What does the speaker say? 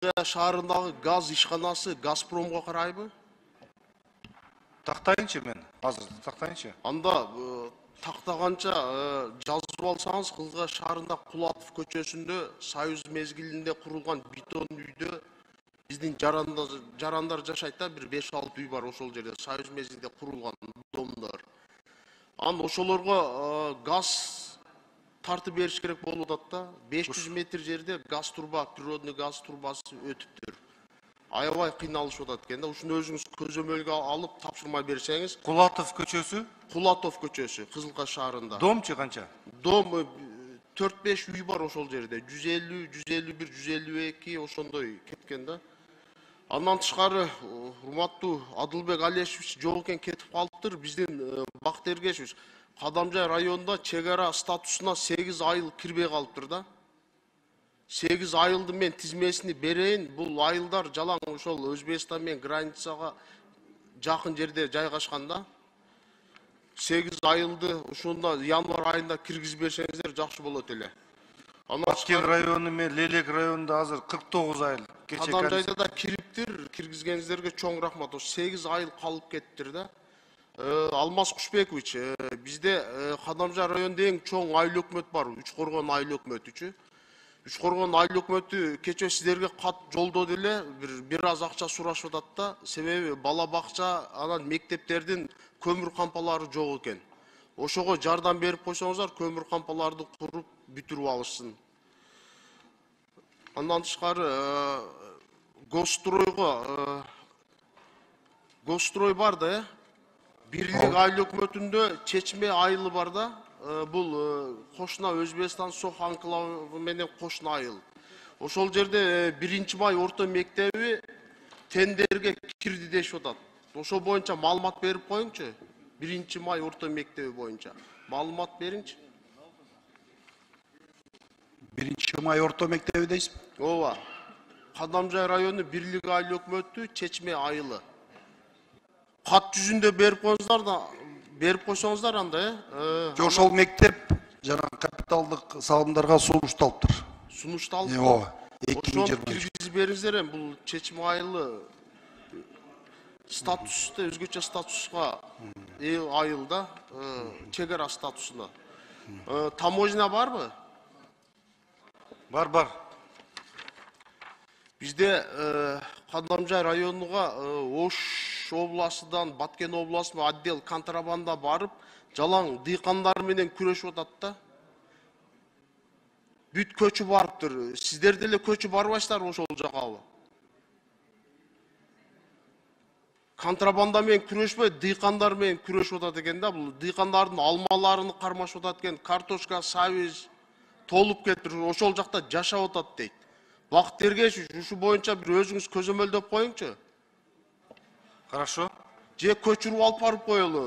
Кызылжа шаарындагы газ ишканасы Газпромго карайбы? Тактайынчы мен, азыр тактайынчы. Анда тактаганча жазып алсаңыз, Кызылжа шаарында Кулатов көчөсүндө Союз мезгилинде курулган бетон үйдө биздин жарандар жашайт да, бир 5-6 үй бар ошол жерде, Союз мезгилинде курулган домдор. Ошолорго газ тартып бериш керек болуп атат да. 500 метр жерде газ турба, природный газ турбасы өтүптүр. Аябай кыйналышып атат экен да. Ушуну өзүңүз көзөмөлгө алып тапшырма берсеңиз. Кулатов көчөсү? Кулатов көчөсү, Кызылка шаарында. Домчу канча? Дом 4-5 үй бар ошол жерде. 150, 151, 152 ошондой кеткен да. Андан тышкары, урматтуу Адылбек Алешевич жок экен, кетип калыптыр. Биздин Бакыт Эргешевич Кадамжай районунда чек ара статусуна 8 айыл кирбей калыптыр да. 8 айылды мен тизмесини берейин. Бул айылдар жалаң ошол Өзбекстан менен границага жакын жерде жайгашкан да. 8 айылды ушунда январь айында киргизип берсеңиздер жакшы болот эле. Баткен району мен Лелек районунда азыр 49 айыл. Кадамжайда да кириптир, киргизгениңиздерге чоң рахмат. Ошо 8 айыл калып кеттир да. Алмаз Кушбекович, bizde Кадамжай районунда эң чоң айыл өкмөт бар, Үчкоргон айыл өкмөтүчү. Үчкоргон айыл өкмөтү кече сиздерге кат жолдоду эле, бир аз акча сурашып атат да, себеби бала бакча, анан мектептердин көмүр кампалары жок экен. Ошого жардам берип койсоңуздар, көмүр кампаларды куруп бүтүрүп алышсын. Андан тышкары Госстрой бар да, Бирлик айыл өкмөтүндө Чечме айылы бар да. Бул кошуна Өзбекстан Сох анклавы менен кошуна айыл. Ошол жерде 1-май орто мектеби тендерге кирди дешип атат. Ошол боюнча маалымат берип коюңчу. 1-май орто мектеби боюнча маалымат бериңчи. 1-май орто мектеби дейсиз? Ооба. Кадамжай району Бирлик айыл өкмөтү Чечме айылы. Кат жүзүндө берип койсоңуздар анда, Ошол мектеп жана капиталдык салымдарга сунушталыптыр. Сунушталып. Ооба. Ошол киргизип бериңиздер, бул Чечме айылы статусты өзгөчө статуска айыл да, чек ара статусуна. Таможня барбы? Бар. Бизде Кадамжай районуга Ош областынан Баткен областына отдел контрабанда барып, жалаң дыйкандар менен күрөшүп атат да. Бүт көчү барыптыр. Сиздер деле көчү барбайсыздар ошол жакабы? Контрабанда менен күрөшпөй, дыйкандар менен күрөшүп атат экен да. Бул дыйкандардын алмаларын кармашып атат экен, картошка, сабиз толуп кетиптир. Ошол жакта жашап атат дейт. Бакыт Эргешевич, ушу боюнча бир өзүңүз көзөмөлдөп коюңчу. Хорошо. Же көчүрүп алып барып коелу.